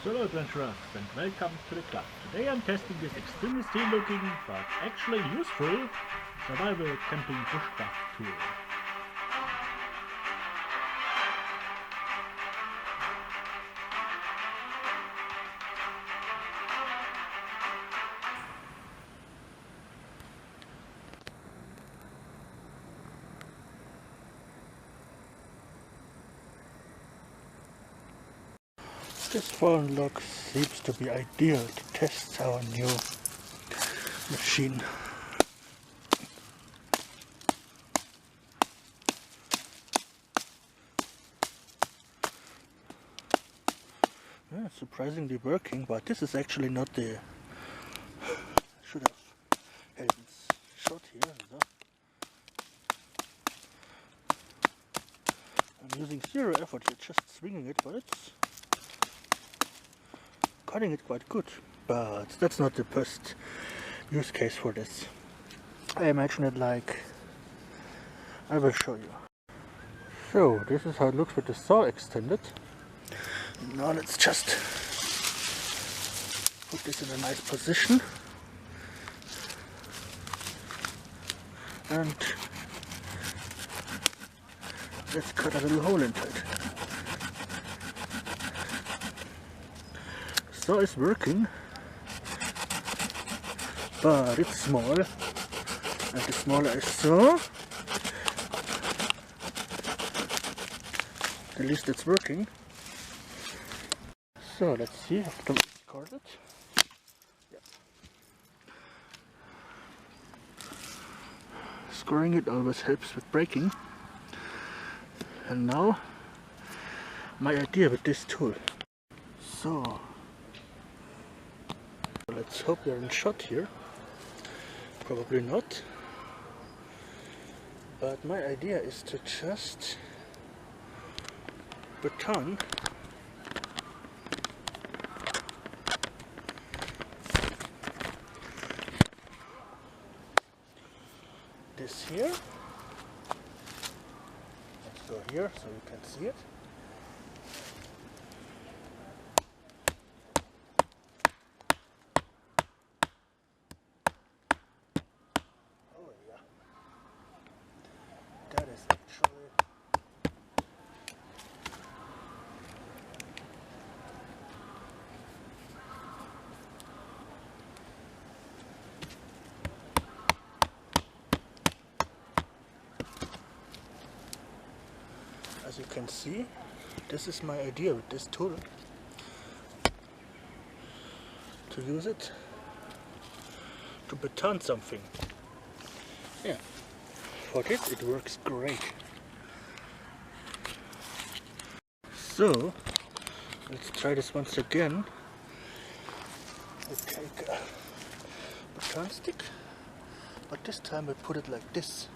Hello adventurers and welcome to the club. Today I'm testing this extremely steel looking but actually useful survival camping bushcraft tool. This fallen log seems to be ideal to test our new machine. Yeah, it's surprisingly working, but this is actually not the... should have held this shot here. So. I'm using zero effort here, just swinging it, but it's cutting it quite good, but that's not the best use case for this. I imagine it like I will show you. So this is how it looks with the saw extended. Now let's just put this in a nice position and let's cut a little hole into it. Saw is working, but it's small, and the smaller I saw, the least it's working. So let's see, I have to discard it. Yep. Screwing it always helps with braking. And now my idea with this tool. So let's hope they're in shot here. Probably not. But my idea is to just baton this here. Let's go here so you can see it. That is actually as you can see, this is my idea with this tool, to use it to baton something. Yeah. For this it works great. So let's try this once again. We take a baton stick, but this time we put it like this.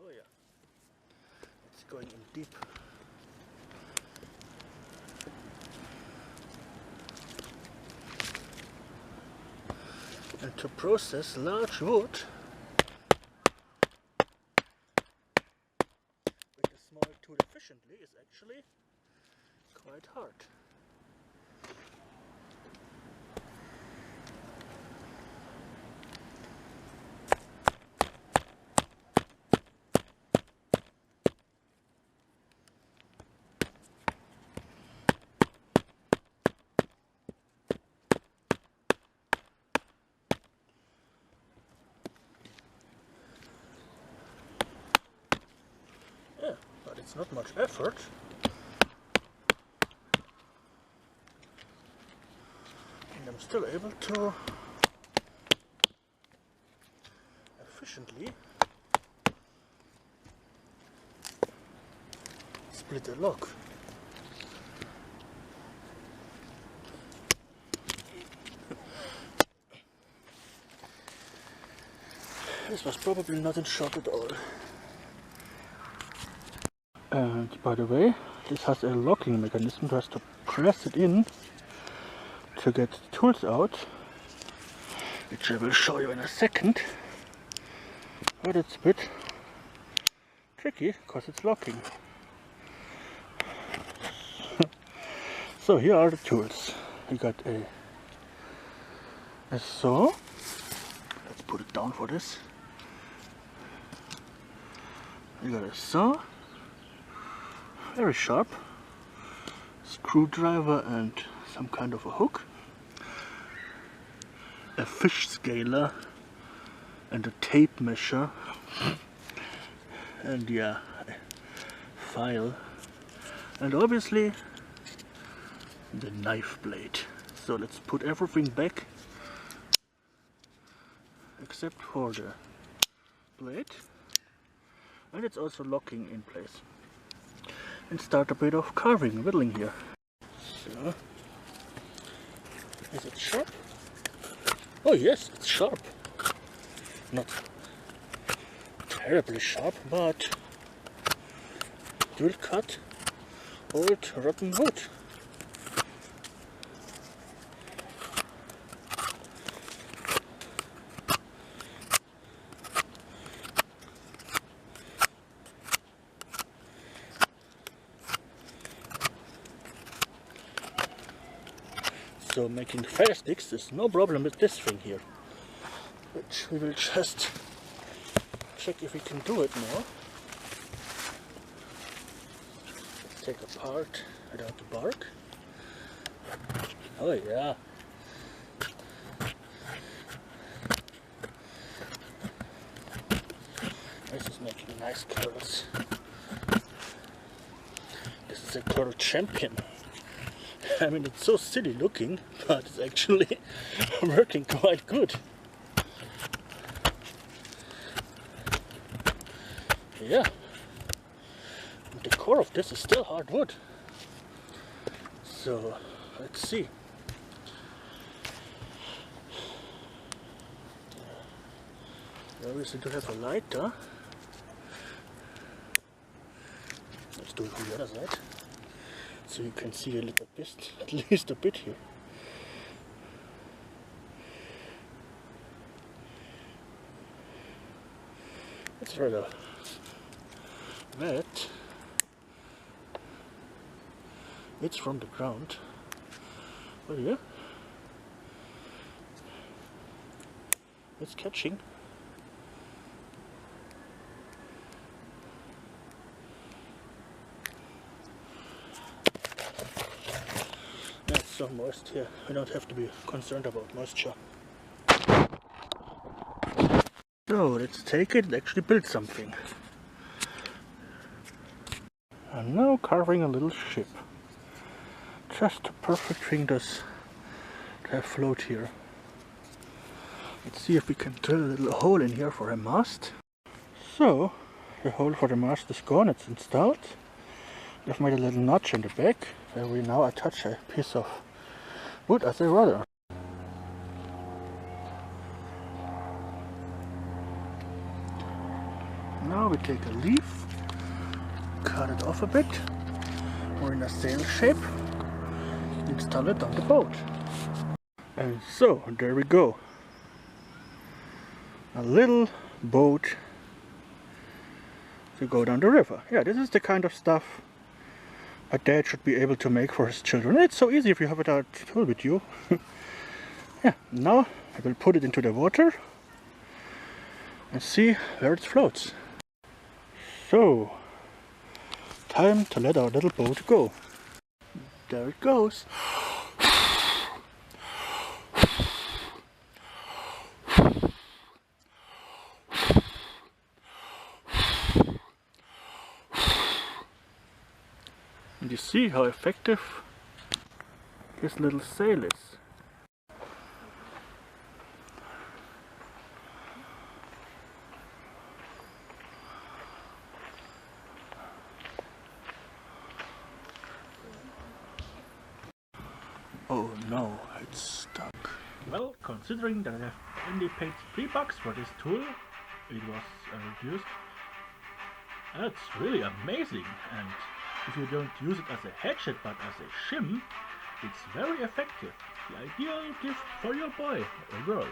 Oh yeah, it's going in deep. And to process large wood with a small tool efficiently is actually quite hard. Yeah, but it's not much effort. And I'm still able to efficiently split the log. This was probably not in shot at all. And by the way, this has a locking mechanism. You have to press it in to get the tools out. which I will show you in a second. But it's a bit tricky because it's locking. So here are the tools. We got a saw. Let's put it down for this. We got a saw, very sharp, screwdriver and some kind of a hook, a fish scaler and a tape measure, and yeah, a file, and obviously the knife blade. So let's put everything back except for the blade, and it's also locking in place, and start a bit of carving, whittling here. So, is it sharp? Oh yes, it's sharp. Not terribly sharp, but it will cut old rotten wood. So making fire sticks is no problem with this thing here, which we will just check if we can do it now. Let's take apart without the bark. Oh yeah. This is making nice curls. This is a curl champion. I mean, it's so silly looking, but it's actually working quite good. Yeah. And the core of this is still hardwood. So, let's see. We obviously do have a lighter. Let's do it from the other side, so you can see a little bit, at least a bit here. It's rather wet. It's from the ground. Oh yeah, it's catching. It's so moist here. We don't have to be concerned about moisture. So let's take it and actually build something. And now carving a little ship. Just a perfect thing to have float here. Let's see if we can drill a little hole in here for a mast. So the hole for the mast is gone, it's installed. I've made a little notch in the back where we now attach a piece of wood as a rudder. Now we take a leaf, cut it off a bit, or in a sail shape, install it on the boat. And so, there we go. A little boat to go down the river. Yeah, this is the kind of stuff a dad should be able to make for his children. It's so easy if you have it a tool with you. Yeah, now I will put it into the water and see where it floats. So, time to let our little boat go. There it goes. And you see how effective this little sail is. Oh no, it's stuck. Well, considering that I have only paid $3 for this tool, it was reduced. That's really amazing, and if you don't use it as a hatchet but as a shim, it's very effective. The ideal gift for your boy or girl.